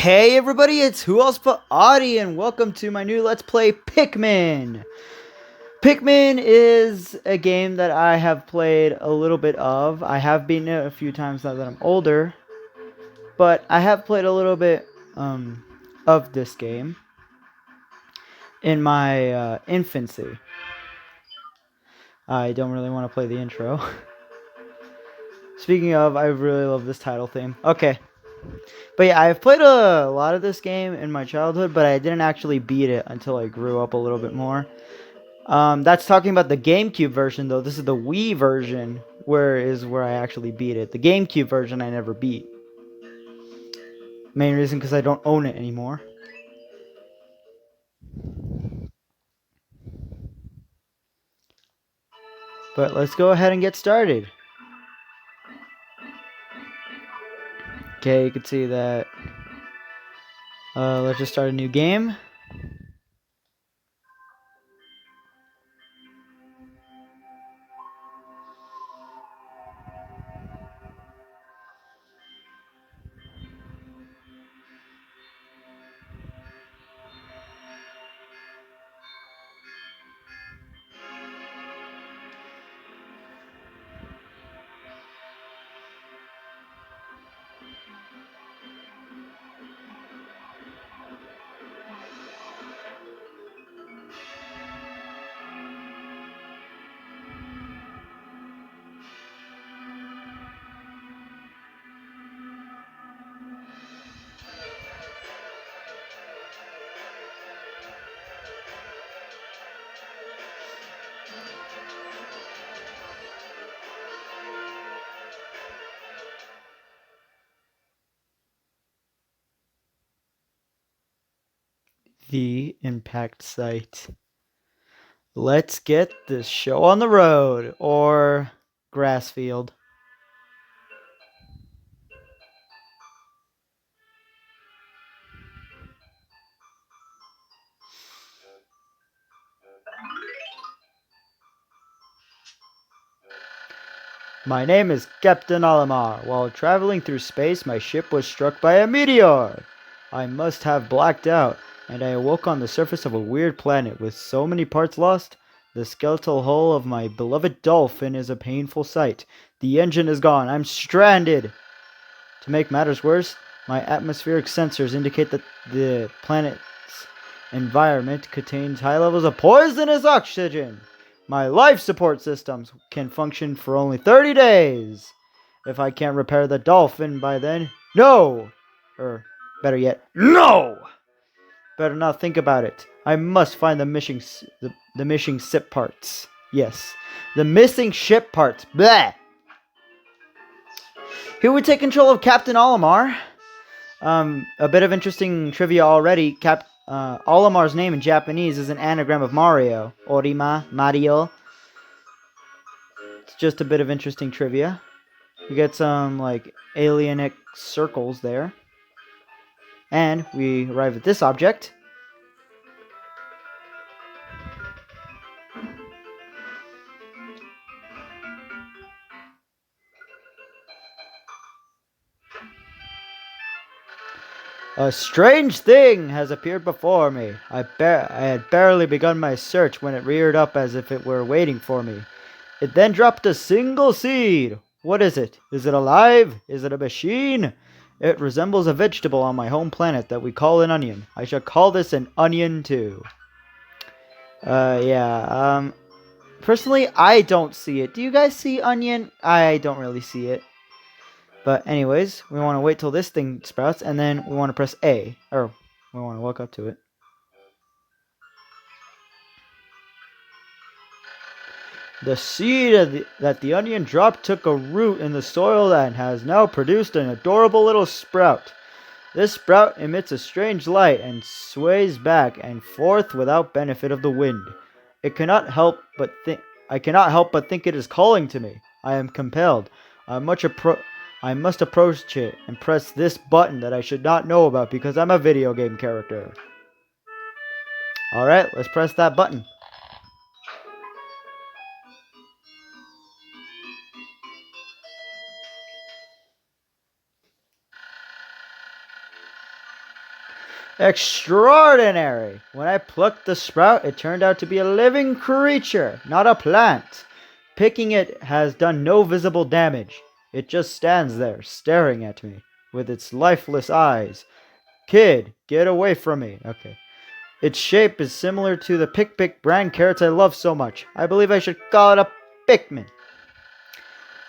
Hey everybody, it's Who Else But Audie, and welcome to my new Let's Play Pikmin. Pikmin is a game that I have played a little bit of. I have beaten it a few times now that I'm older, but I have played a little bit of this game in my infancy. I don't really want to play the intro. Speaking of, I really love this title theme. Okay. But yeah, I've played a lot of this game in my childhood, but I didn't actually beat it until I grew up a little bit more. That's talking about the GameCube version, though. This is the Wii version, where I actually beat it. The GameCube version I never beat. Main reason because I don't own it anymore. But let's go ahead and get started. Okay, you can see that. Let's just start a new game. The impact site. Let's get this show on the road, or grass field. My name is Captain Alamar. While traveling through space, my ship was struck by a meteor. I must have blacked out, and I awoke on the surface of a weird planet with so many parts lost. The skeletal hull of my beloved dolphin is a painful sight. The engine is gone. I'm stranded. To make matters worse, my atmospheric sensors indicate that the planet's environment contains high levels of poisonous oxygen. My life support systems can function for only 30 days. If I can't repair the dolphin by then, no! Or, better yet, no! Better not think about it. I must find the missing ship parts. Yes, the missing ship parts. Bleh! Who would take control of Captain Olimar? A bit of interesting trivia already. Olimar's name in Japanese is an anagram of Mario. Orima, Mario. It's just a bit of interesting trivia. We get some, like, alienic circles there. And we arrive at this object. A strange thing has appeared before me. I had barely begun my search when it reared up as if it were waiting for me. It then dropped a single seed. What is it? Is it alive? Is it a machine? It resembles a vegetable on my home planet that we call an onion. I shall call this an onion too. Yeah. Personally, I don't see it. Do you guys see onion? I don't really see it. But anyways, we want to wait till this thing sprouts, and then we want to press A. Or, we want to walk up to it. The seed that the onion dropped took a root in the soil and has now produced an adorable little sprout. This sprout emits a strange light and sways back and forth without benefit of the wind. It cannot help but think. I cannot help but think it is calling to me. I am compelled. I must approach it and press this button that I should not know about because I'm a video game character. Alright, let's press that button. Extraordinary! When I plucked the sprout, it turned out to be a living creature, not a plant. Picking it has done no visible damage. It just stands there, staring at me, with its lifeless eyes. Kid, get away from me. Okay. Its shape is similar to the Pick brand carrots I love so much. I believe I should call it a Pikmin.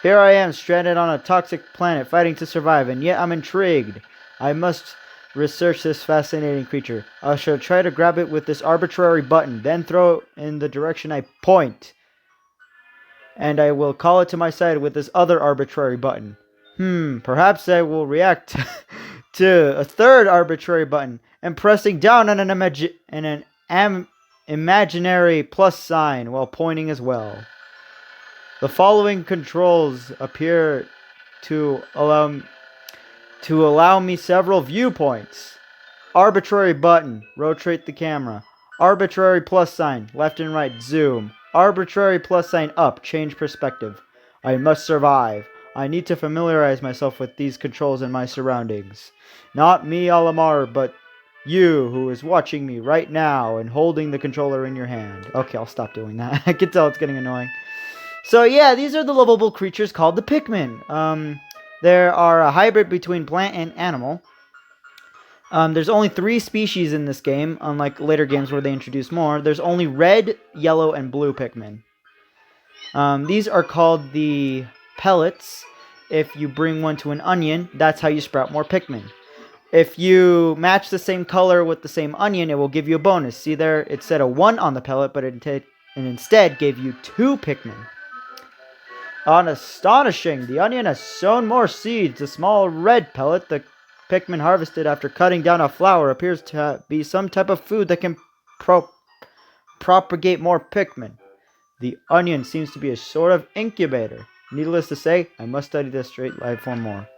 Here I am, stranded on a toxic planet, fighting to survive, and yet I'm intrigued. I must research this fascinating creature. I shall try to grab it with this arbitrary button, then throw it in the direction I point. And I will call it to my side with this other arbitrary button. Perhaps I will react to a third arbitrary button and pressing down on an imaginary plus sign while pointing as well. The following controls appear to allow me several viewpoints. Arbitrary button, rotate the camera. Arbitrary plus sign, left and right, zoom. Arbitrary plus sign up, change perspective. I must survive. I need to familiarize myself with these controls and my surroundings. Not me, Alamar, but you, who is watching me right now and holding the controller in your hand. Okay, I'll stop doing that. I can tell it's getting annoying. So yeah, these are the lovable creatures called the Pikmin. There are a hybrid between plant and animal. There's only 3 species in this game, unlike later games where they introduce more. There's only red, yellow, and blue Pikmin. These are called the pellets. If you bring one to an onion, that's how you sprout more Pikmin. If you match the same color with the same onion, it will give you a bonus. See there, it said a 1 on the pellet, but it instead gave you 2 Pikmin. Astonishing! The onion has sown more seeds. The small red pellet the Pikmin harvested after cutting down a flower appears to be some type of food that can propagate more Pikmin. The onion seems to be a sort of incubator. Needless to say, I must study this straight life form more.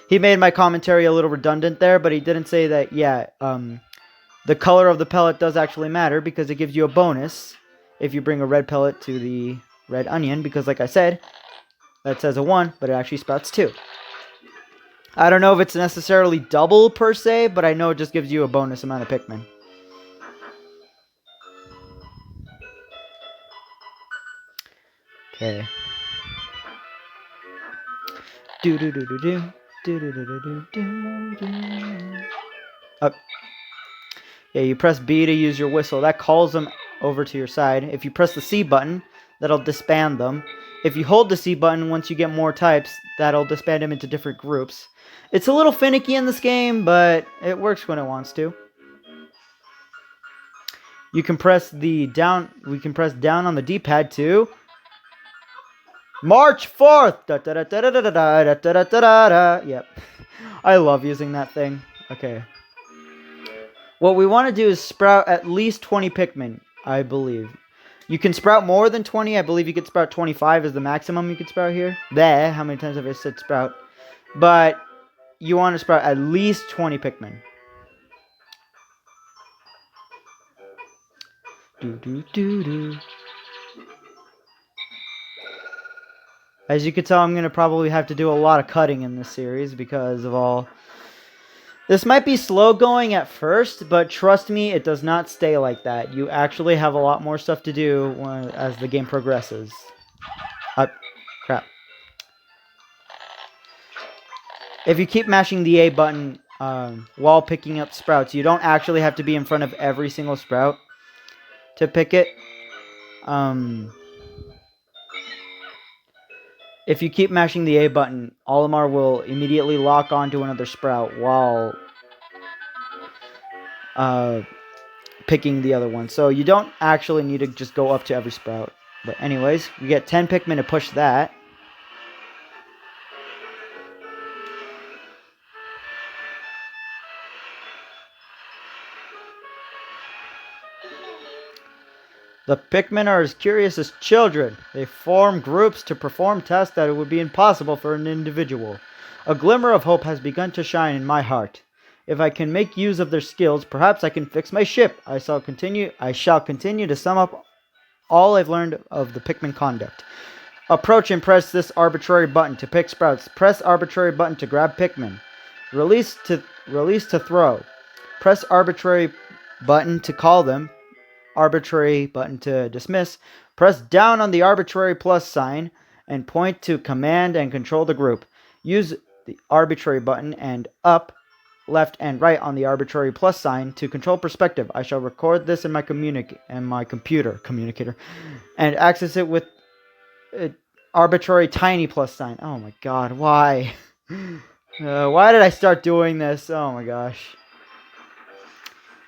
He made my commentary a little redundant there, but he didn't say that, the color of the pellet does actually matter because it gives you a bonus if you bring a red pellet to the red onion, because like I said, that says a 1, but it actually sprouts 2. I don't know if it's necessarily double per se, but I know it just gives you a bonus amount of Pikmin. Okay. Up. Yeah, you press B to use your whistle. That calls them over to your side. If you press the C button, that'll disband them. If you hold the C button, once you get more types, that'll disband them into different groups. It's a little finicky in this game, but it works when it wants to. You can press down on the D-pad too. March 4th! Yep. I love using that thing. Okay. What we want to do is sprout at least 20 Pikmin, I believe. You can sprout more than 20. I believe you could sprout 25 is the maximum you could sprout here. There, how many times have I said sprout? But you want to sprout at least 20 Pikmin. As you can tell, I'm going to probably have to do a lot of cutting in this series because of all... This might be slow going at first, but trust me, it does not stay like that. You actually have a lot more stuff to do as the game progresses. Crap. If you keep mashing the A button while picking up sprouts, you don't actually have to be in front of every single sprout to pick it. If you keep mashing the A button, Olimar will immediately lock onto another sprout while picking the other one. So you don't actually need to just go up to every sprout. But anyways, you get 10 Pikmin to push that. The Pikmin are as curious as children. They form groups to perform tasks that it would be impossible for an individual. A glimmer of hope has begun to shine in my heart. If I can make use of their skills, perhaps I can fix my ship. I shall continue to sum up all I've learned of the Pikmin conduct. Approach and press this arbitrary button to pick sprouts. Press arbitrary button to grab Pikmin. Release to throw. Press arbitrary button to call them. Arbitrary button to dismiss. Press down on the arbitrary plus sign and point to command and control the group. Use the arbitrary button and up, left, and right on the arbitrary plus sign to control perspective. I shall record this in my computer communicator and access it with arbitrary tiny plus sign. Oh my god, why? Why did I start doing this? Oh my gosh.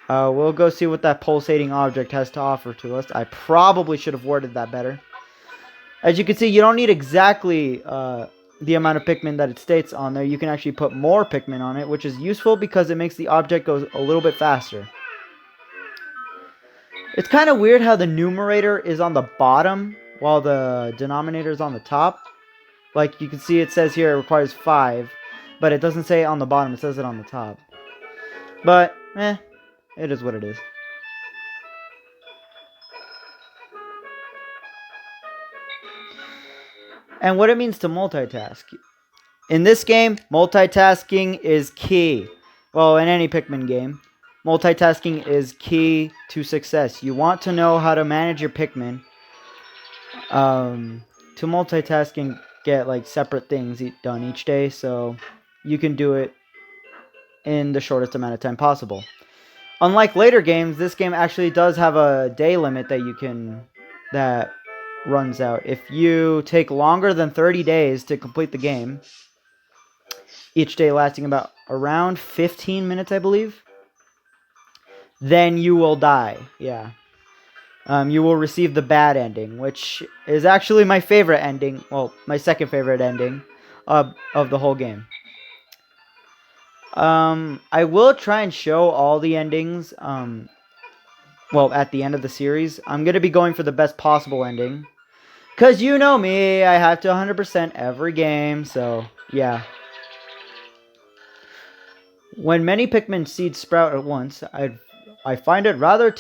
We'll go see what that pulsating object has to offer to us. I probably should have worded that better. As you can see, you don't need exactly the amount of Pikmin that it states on there. You can actually put more Pikmin on it, which is useful because it makes the object go a little bit faster. It's kind of weird how the numerator is on the bottom while the denominator is on the top. Like you can see it says here it requires 5, but it doesn't say it on the bottom, it says it on the top. But, it is what it is. And what it means to multitask. In this game, multitasking is key. Well, in any Pikmin game, multitasking is key to success. You want to know how to manage your Pikmin to multitask and get like separate things done each day, so you can do it in the shortest amount of time possible. Unlike later games, this game actually does have a day limit that runs out. If you take longer than 30 days to complete the game, each day lasting about around 15 minutes, I believe, then you will die. Yeah. You will receive the bad ending, which is actually my favorite ending. Well, my second favorite ending of the whole game. I will try and show all the endings, well, at the end of the series. I'm going to be going for the best possible ending. Because you know me, I have to 100% every game, so, yeah. When many Pikmin seeds sprout at once, I find it rather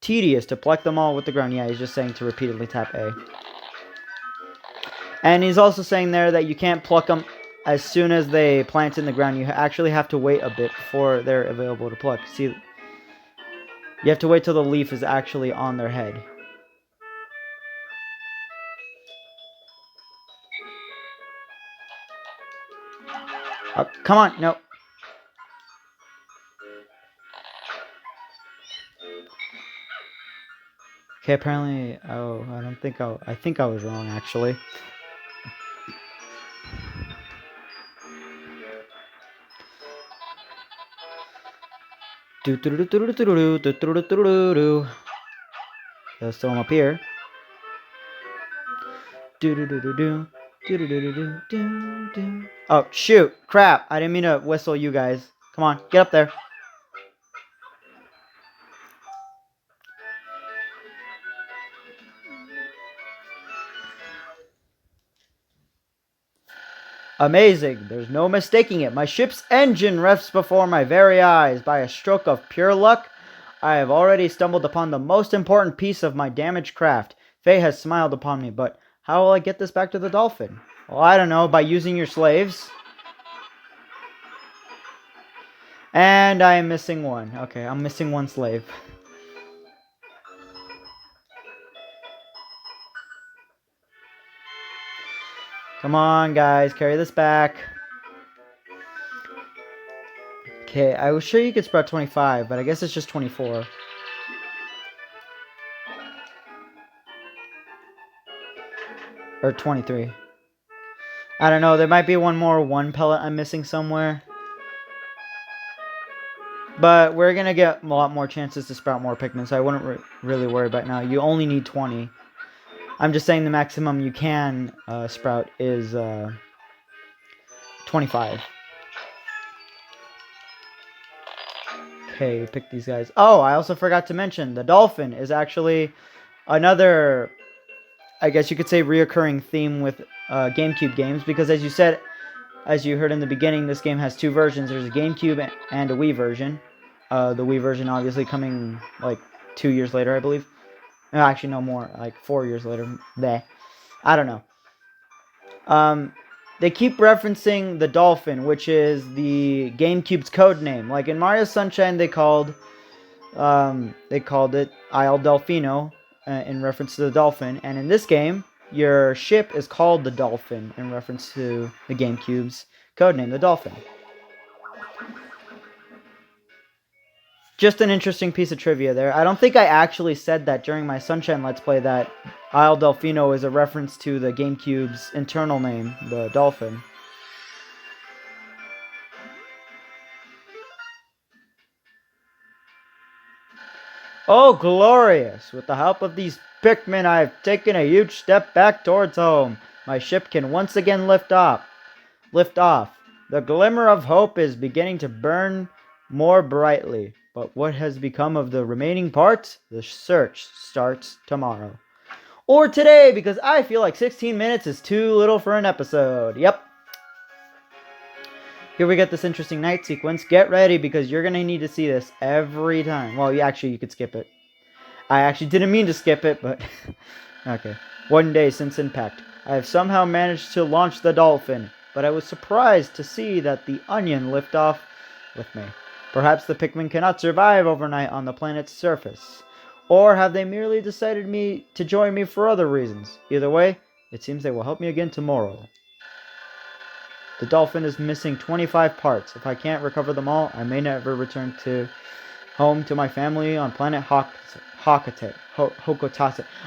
tedious to pluck them all with the ground. Yeah, he's just saying to repeatedly tap A. And he's also saying there that you can't pluck them as soon as they plant in the ground. You actually have to wait a bit before they're available to pluck. See, you have to wait till the leaf is actually on their head. Oh, come on, no. Okay, apparently, oh, I think I was wrong, actually. Let's throw him up here. Oh, shoot. Crap. I didn't mean to whistle you guys. Come on, get up there. Amazing. There's no mistaking it. My ship's engine revs before my very eyes. By a stroke of pure luck, I have already stumbled upon the most important piece of my damaged craft. Fate has smiled upon me, but how will I get this back to the dolphin? Well, I don't know, by using your slaves. And I am missing one. Okay, I'm missing one slave. Come on, guys, carry this back. Okay, I was sure you could sprout 25, but I guess it's just 24. Or 23. I don't know, there might be one pellet I'm missing somewhere. But we're going to get a lot more chances to sprout more Pikmin, so I wouldn't really worry about it now. You only need 20. I'm just saying the maximum you can sprout is 25. Okay, pick these guys. Oh, I also forgot to mention, the dolphin is actually another, I guess you could say, reoccurring theme with GameCube games, because as you said, as you heard in the beginning, this game has two versions. There's a GameCube and a Wii version. The Wii version obviously coming like 2 years later, I believe. No, actually, no more. Like 4 years later. Bleh. I don't know. they keep referencing the dolphin, which is the GameCube's code name. Like in Mario Sunshine, they called it Isle Delfino in reference to the dolphin, and in this game, your ship is called the Dolphin in reference to the GameCube's codename, the Dolphin. Just an interesting piece of trivia there. I don't think I actually said that during my Sunshine Let's Play that Isle Delfino is a reference to the GameCube's internal name, the Dolphin. Oh, glorious! With the help of these Pikmin, I have taken a huge step back towards home. My ship can once again lift off. The glimmer of hope is beginning to burn more brightly. But what has become of the remaining parts? The search starts tomorrow. Or today, because I feel like 16 minutes is too little for an episode. Yep. Here we get this interesting night sequence. Get ready, because you're going to need to see this every time. Well, you could skip it. I actually didn't mean to skip it, but... okay. One day since impact, I have somehow managed to launch the Dolphin, but I was surprised to see that the Onion lift off with me. Perhaps the Pikmin cannot survive overnight on the planet's surface. Or have they merely decided to join me for other reasons? Either way, it seems they will help me again tomorrow. The Dolphin is missing 25 parts. If I can't recover them all, I may never return home to my family on planet Hokotase.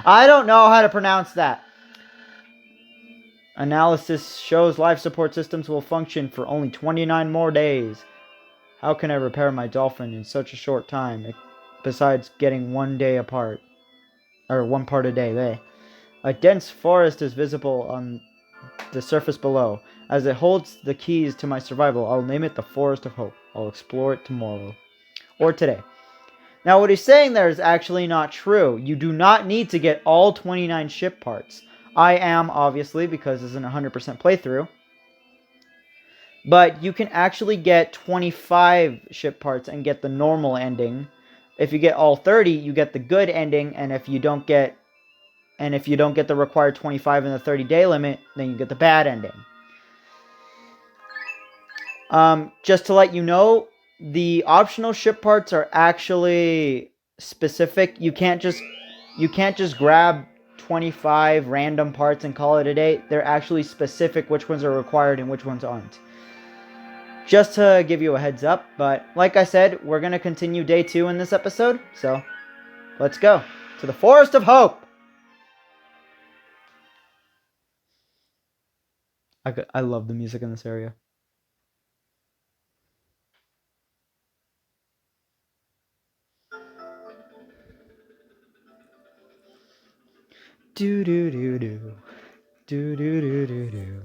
I don't know how to pronounce that. Analysis shows life support systems will function for only 29 more days. How can I repair my Dolphin in such a short time, besides getting 1 day apart? Or 1 part a day, A dense forest is visible on the surface below. As it holds the keys to my survival, I'll name it the Forest of Hope. I'll explore it tomorrow. Or today. Now, what he's saying there is actually not true. You do not need to get all 29 ship parts. I am, obviously, because this is an 100% playthrough. But you can actually get 25 ship parts and get the normal ending. If you get all 30, you get the good ending, and if you don't get the required 25 in the 30-day limit, then you get the bad ending. Just to let you know, the optional ship parts are actually specific. You can't just grab 25 random parts and call it a day. They're actually specific which ones are required and which ones aren't. Just to give you a heads up, but like I said, we're going to continue day 2 in this episode, so let's go to the Forest of Hope! I love the music in this area. Do do do do. Do do do do do.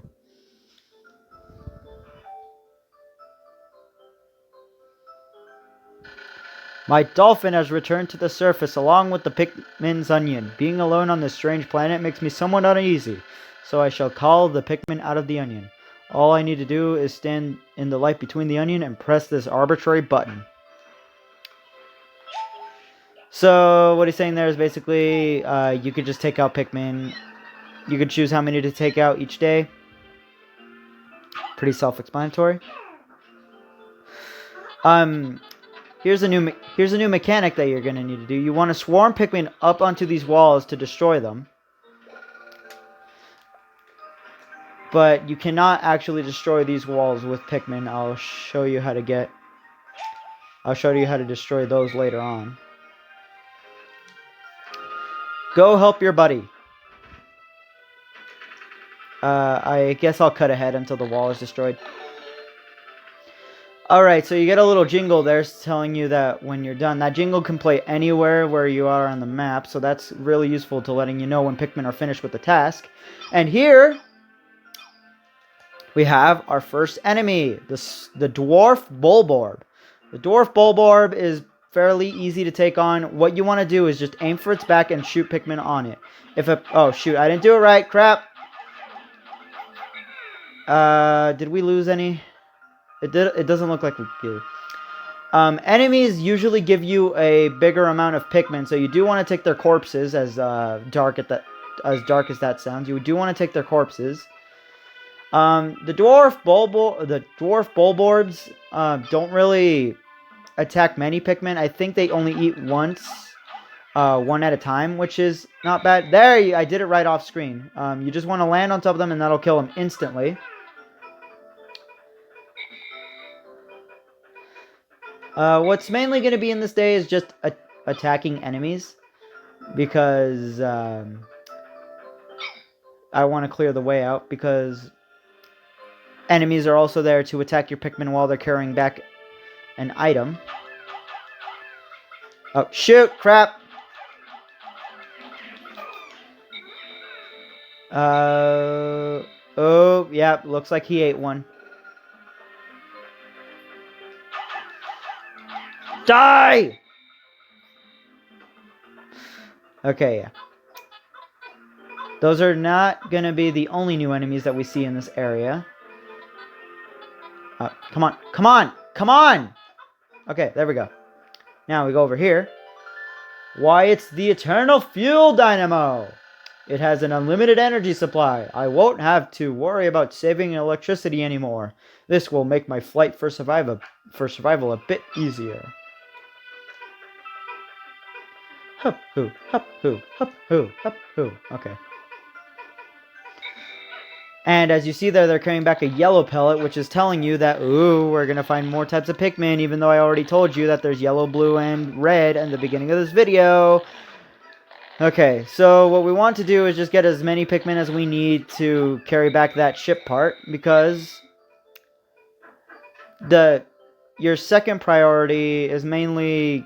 My Dolphin has returned to the surface along with the Pikmin's Onion. Being alone on this strange planet makes me somewhat uneasy, so I shall call the Pikmin out of the Onion. All I need to do is stand in the light between the Onion and press this arbitrary button. So what he's saying there is basically you could just take out Pikmin. You could choose how many to take out each day. Pretty self-explanatory. Here's a new mechanic that you're going to need to do. You want to swarm Pikmin up onto these walls to destroy them. But you cannot actually destroy these walls with Pikmin. I'll show you how to destroy those later on. Go help your buddy. I guess I'll cut ahead until the wall is destroyed. Alright, so you get a little jingle there telling you that when you're done. That jingle can play anywhere where you are on the map, so that's really useful to letting you know when Pikmin are finished with the task. And here, we have our first enemy, the Dwarf Bulborb. The Dwarf Bulborb is fairly easy to take on. What you want to do is just aim for its back and shoot Pikmin on it. Oh shoot, I didn't do it right, crap! Did we lose any? It doesn't look like we do. Enemies usually give you a bigger amount of Pikmin, so you do want to take their corpses, as dark as that sounds. You do want to take their corpses. The dwarf bulborbs don't really attack many Pikmin. I think they only eat once, one at a time, which is not bad. There, I did it right off screen. You just want to land on top of them, and that'll kill them instantly. What's mainly going to be in this day is just attacking enemies, because I want to clear the way out, because enemies are also there to attack your Pikmin while they're carrying back an item. Oh, shoot! Crap! Oh, yeah, looks like he ate one. Die! Okay, yeah. Those are not gonna be the only new enemies that we see in this area. Come on, come on, come on! Okay, there we go. Now we go over here. Why, it's the Eternal Fuel Dynamo! It has an unlimited energy supply. I won't have to worry about saving electricity anymore. This will make my flight for survival a bit easier. Hup hoo, hup hoo, hup hoo, hup hoo. Okay. And as you see there, they're carrying back a yellow pellet, which is telling you that, ooh, we're going to find more types of Pikmin, even though I already told you that there's yellow, blue, and red in the beginning of this video. Okay, so what we want to do is just get as many Pikmin as we need to carry back that ship part, because your second priority is mainly...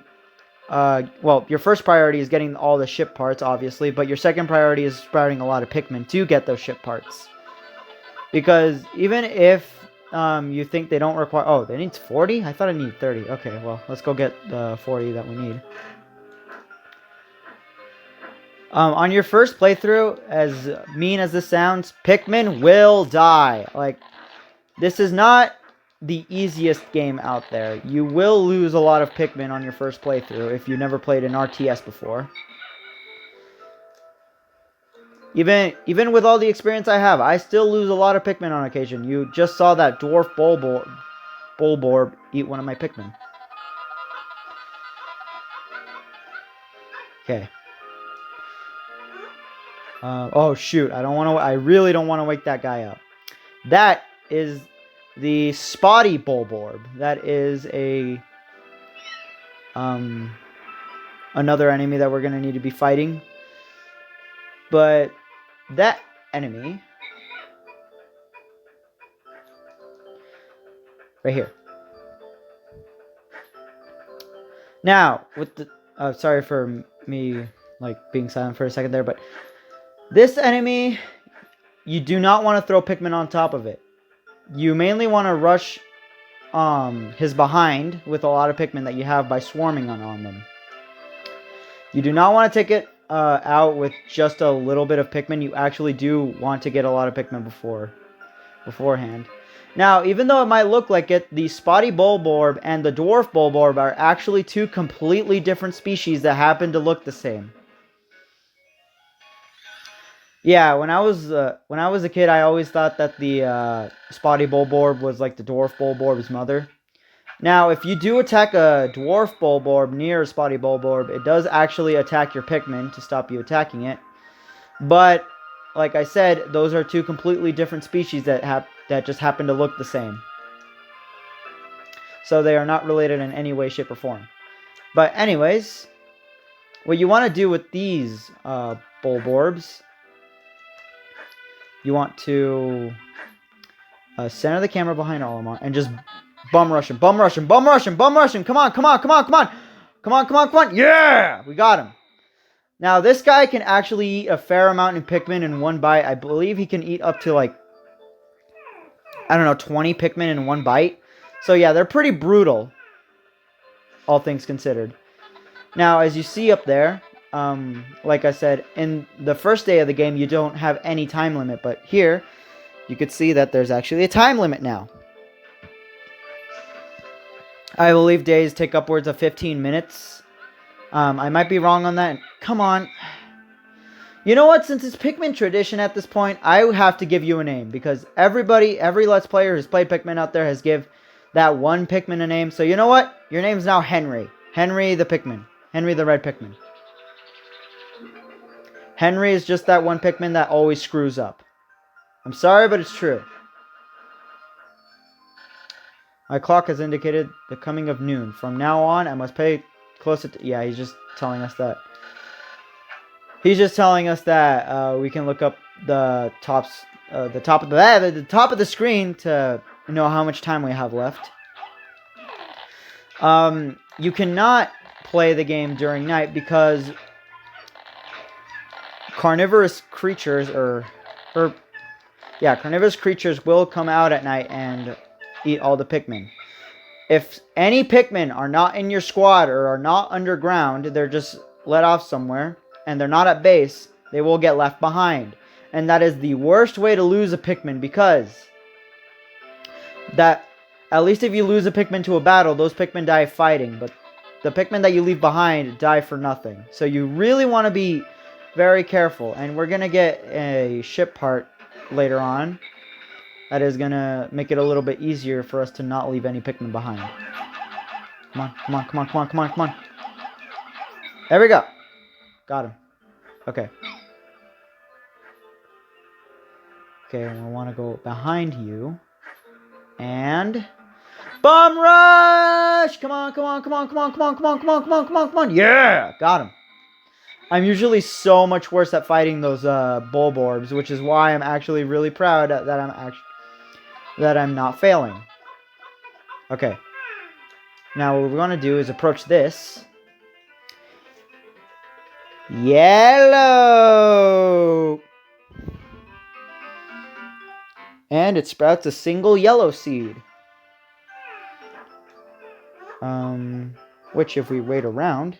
well, your first priority is getting all the ship parts, obviously, but your second priority is sprouting a lot of Pikmin to get those ship parts. Because even if you think they don't require... Oh, they need 40? I thought I needed 30. Okay, well, let's go get the 40 that we need. On your first playthrough, as mean as this sounds, Pikmin will die. Like, this is not the easiest game out there. You will lose a lot of Pikmin on your first playthrough if you never played an RTS before. Even with all the experience I have, I still lose a lot of Pikmin on occasion. You just saw that dwarf bulborb eat one of my Pikmin. Okay. Oh shoot! I really don't want to wake that guy up. That is the spotty bulborb. That is another enemy that we're gonna need to be fighting. But that enemy right here. Now, with the sorry for me like being silent for a second there, but this enemy, you do not want to throw Pikmin on top of it. You mainly want to rush his behind with a lot of Pikmin that you have by swarming on them. You do not want to take it out with just a little bit of Pikmin. You actually do want to get a lot of Pikmin beforehand. Now, even though it might look like it, the spotty bulborb and the dwarf bulborb are actually two completely different species that happen to look the same. Yeah, when I was a kid, I always thought that the spotty bulborb was like the dwarf bulborb's mother. Now, if you do attack a dwarf bulborb near a spotty bulborb, it does actually attack your Pikmin to stop you attacking it. But like I said, those are two completely different species that just happen to look the same. So they are not related in any way, shape, or form. But anyways, what you want to do with these bulborbs, you want to center the camera behind Olimar and just bum rush him, bum rush him, bum rush him, bum rush him. Come on, come on, come on, come on. Come on, come on, come on. Yeah! We got him. Now, this guy can actually eat a fair amount of Pikmin in one bite. I believe he can eat up to, like, I don't know, 20 Pikmin in one bite. So, yeah, they're pretty brutal, all things considered. Now, as you see up there, like I said, in the first day of the game, you don't have any time limit. But here, you could see that there's actually a time limit now. I believe days take upwards of 15 minutes. I might be wrong on that. Come on. You know what? Since it's Pikmin tradition at this point, I have to give you a name. Because every Let's Player who's played Pikmin out there has give that one Pikmin a name. So you know what? Your name's now Henry. Henry the Pikmin. Henry the Red Pikmin. Henry is just that one Pikmin that always screws up. I'm sorry, but it's true. My clock has indicated the coming of noon. From now on, I must pay close attention. Yeah, he's just telling us that. He's just telling us that we can look up the top of the screen to know how much time we have left. You cannot play the game during night because carnivorous creatures carnivorous creatures will come out at night and eat all the Pikmin. If any Pikmin are not in your squad or are not underground, they're just let off somewhere, and they're not at base, they will get left behind. And that is the worst way to lose a Pikmin, because that, at least if you lose a Pikmin to a battle, those Pikmin die fighting, but the Pikmin that you leave behind die for nothing. So you really want to be very careful, and we're going to get a ship part later on that is going to make it a little bit easier for us to not leave any Pikmin behind. Come on, come on, come on, come on, come on, come on. There we go. Got him. Okay. Okay, I want to go behind you. And... Bomb rush! Come on, come on, come on, come on, come on, come on, come on, come on, come on, come on. Yeah! Got him. I'm usually so much worse at fighting those Bulborbs, which is why I'm actually really proud that I'm not failing. Okay. Now what we're going to do is approach this. Yellow! And it sprouts a single yellow seed. Which if we wait around...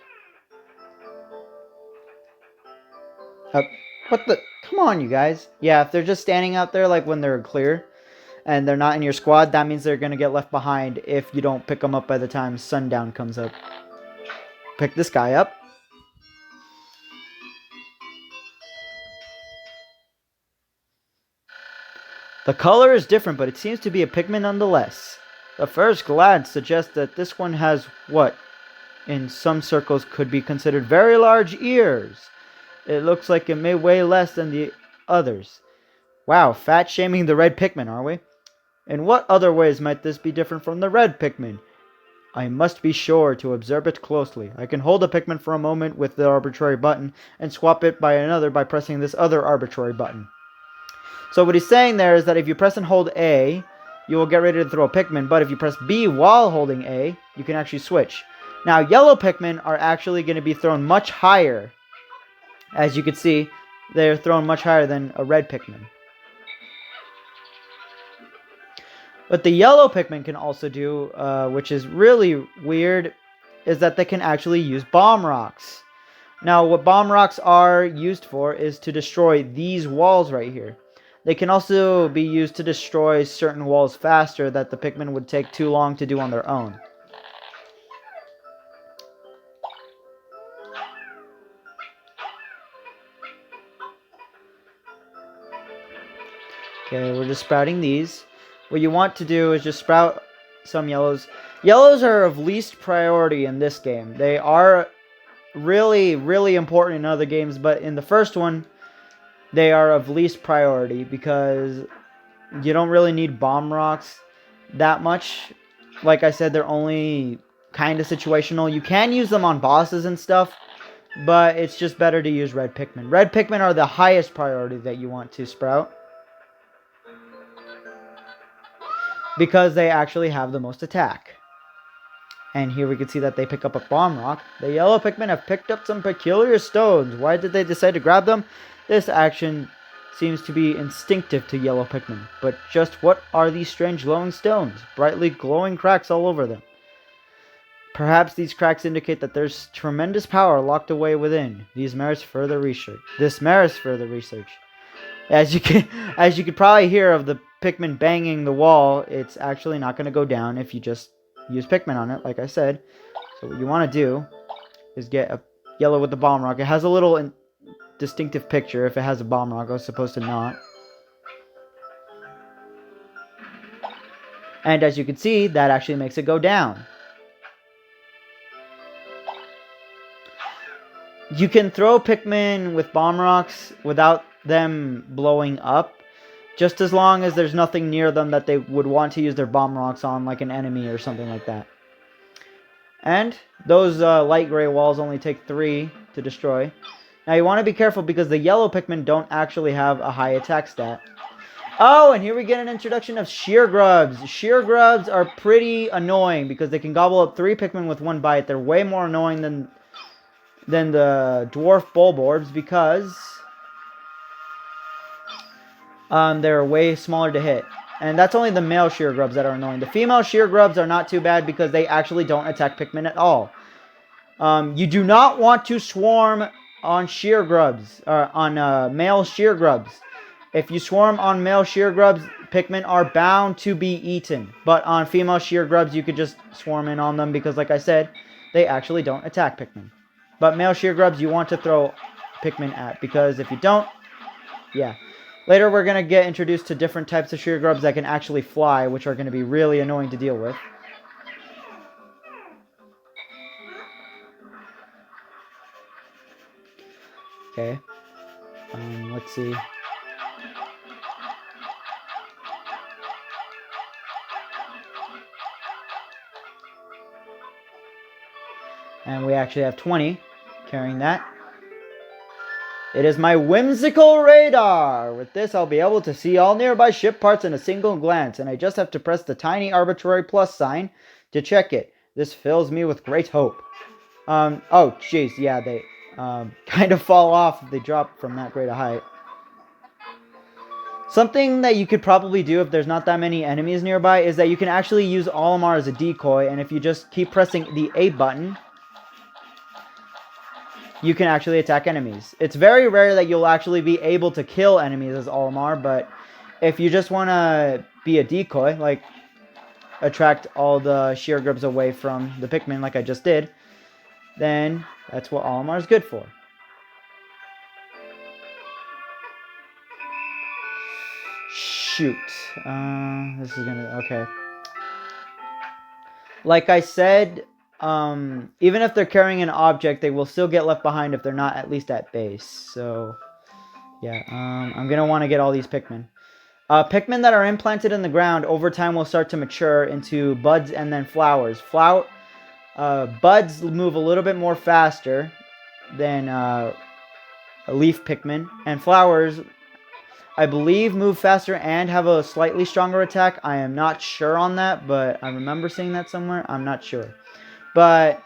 what the... Come on, you guys. Yeah, if they're just standing out there like when they're clear and they're not in your squad, that means they're going to get left behind if you don't pick them up by the time sundown comes up. Pick this guy up. The color is different, but it seems to be a Pikmin nonetheless. The first glance suggests that this one has what, in some circles, could be considered very large ears. It looks like it may weigh less than the others. Wow, fat-shaming the red Pikmin, are we? In what other ways might this be different from the red Pikmin? I must be sure to observe it closely. I can hold a Pikmin for a moment with the arbitrary button and swap it by another by pressing this other arbitrary button. So what he's saying there is that if you press and hold A, you will get ready to throw a Pikmin, but if you press B while holding A, you can actually switch. Now, yellow Pikmin are actually going to be thrown much higher. As you can see, they're thrown much higher than a red Pikmin. What the yellow Pikmin can also do, which is really weird, is that they can actually use bomb rocks. Now, what bomb rocks are used for is to destroy these walls right here. They can also be used to destroy certain walls faster that the Pikmin would take too long to do on their own. Okay, we're just sprouting these. What you want to do is just sprout some yellows. Yellows are of least priority in this game. They are really, really important in other games, but in the first one, they are of least priority because you don't really need bomb rocks that much. Like I said, they're only kind of situational. You can use them on bosses and stuff, but it's just better to use red Pikmin. Red Pikmin are the highest priority that you want to sprout, because they actually have the most attack. And here we can see that they pick up a bomb rock. The yellow Pikmin have picked up some peculiar stones. Why did they decide to grab them? This action seems to be instinctive to yellow Pikmin. But just what are these strange glowing stones? Brightly glowing cracks all over them. Perhaps these cracks indicate that there's tremendous power locked away within. This merits further research. As you could probably hear of the Pikmin banging the wall, it's actually not going to go down if you just use Pikmin on it, like I said. So what you want to do is get a yellow with the bomb rock. It has a little distinctive picture if it has a bomb rock. I was supposed to not. And as you can see, that actually makes it go down. You can throw Pikmin with bomb rocks without them blowing up, just as long as there's nothing near them that they would want to use their bomb rocks on, like an enemy or something like that. And those light gray walls only take 3 to destroy. Now you want to be careful because the yellow Pikmin don't actually have a high attack stat. Oh, and here we get an introduction of sheer grubs. Sheer grubs are pretty annoying because they can gobble up 3 Pikmin with 1 bite. They're way more annoying than the dwarf bulborbs because they're way smaller to hit. And that's only the male sheer grubs that are annoying. The female sheer grubs are not too bad because they actually don't attack Pikmin at all. You do not want to swarm on sheer grubs, or on male sheer grubs. If you swarm on male sheer grubs, Pikmin are bound to be eaten. But on female sheer grubs, you could just swarm in on them because, like I said, they actually don't attack Pikmin. But male sheer grubs, you want to throw Pikmin at because if you don't, yeah. Later, we're going to get introduced to different types of sheer grubs that can actually fly, which are going to be really annoying to deal with. Okay. Let's see. And we actually have 20 carrying that. It is my whimsical radar! With this, I'll be able to see all nearby ship parts in a single glance, and I just have to press the tiny arbitrary plus sign to check it. This fills me with great hope. Oh, jeez, yeah, they kind of fall off if they drop from that great a height. Something that you could probably do if there's not that many enemies nearby is that you can actually use Olimar as a decoy, and if you just keep pressing the A button, you can actually attack enemies. It's very rare that you'll actually be able to kill enemies as Olimar, but if you just want to be a decoy, like attract all the sheer grubs away from the Pikmin like I just did, then that's what Olimar is good for. Shoot. This is gonna... Okay. Like I said, even if they're carrying an object, they will still get left behind if they're not at least at base. So, yeah, I'm going to want to get all these Pikmin. Pikmin that are implanted in the ground over time will start to mature into buds and then flowers. Buds move a little bit more faster than a leaf Pikmin, and flowers, I believe, move faster and have a slightly stronger attack. I am not sure on that, but I remember seeing that somewhere. I'm not sure. But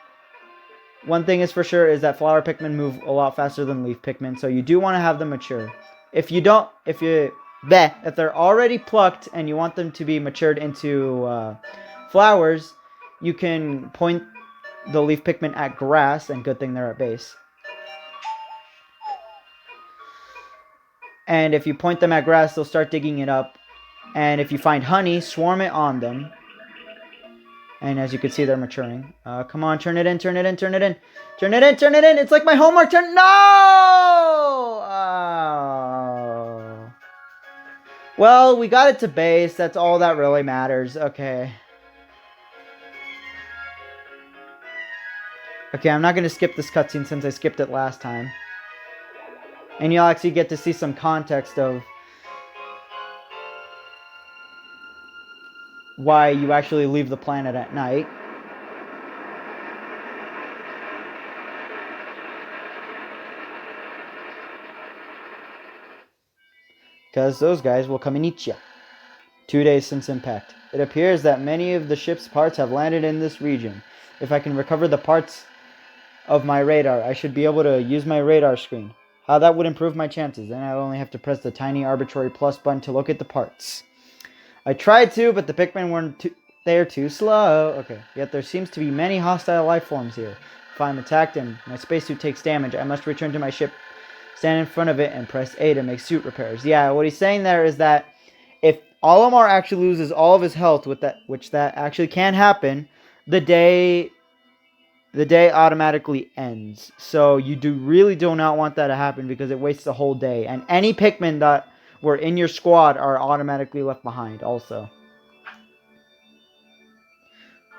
one thing is for sure is that flower Pikmin move a lot faster than leaf Pikmin, so you do want to have them mature. If they're already plucked and you want them to be matured into flowers, you can point the leaf Pikmin at grass, and good thing they're at base. And if you point them at grass, they'll start digging it up. And if you find honey, swarm it on them. And as you can see, they're maturing. Come on, turn it in, turn it in, turn it in. Turn it in, turn it in. It's like my homework. No! Oh. Well, we got it to base. That's all that really matters. Okay. Okay, I'm not going to skip this cutscene since I skipped it last time. And you'll actually get to see some context of why you actually leave the planet at night. Because those guys will come and eat you. 2 days since impact. It appears that many of the ship's parts have landed in this region. If I can recover the parts of my radar, I should be able to use my radar screen. How that would improve my chances. Then I only have to press the tiny arbitrary plus button to look at the parts. I tried to, but the Pikmin weren't they're too slow. Okay, yet there seems to be many hostile life forms here. If I'm attacked and my spacesuit takes damage, I must return to my ship, stand in front of it, and press A to make suit repairs. Yeah, what he's saying there is that if Olimar actually loses all of his health, which that actually can happen, the day the day automatically ends. So you really do not want that to happen because it wastes the whole day. And any Pikmin that were in your squad are automatically left behind also.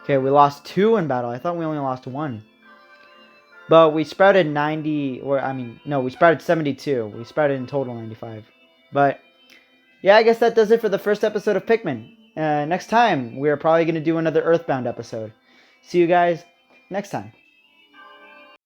Okay, we lost 2 in battle. I thought we only lost 1. But we sprouted 90, or I mean, no, we sprouted 72. We sprouted in total 95. But yeah, I guess that does it for the first episode of Pikmin. Next time, we're probably going to do another Earthbound episode. See you guys next time.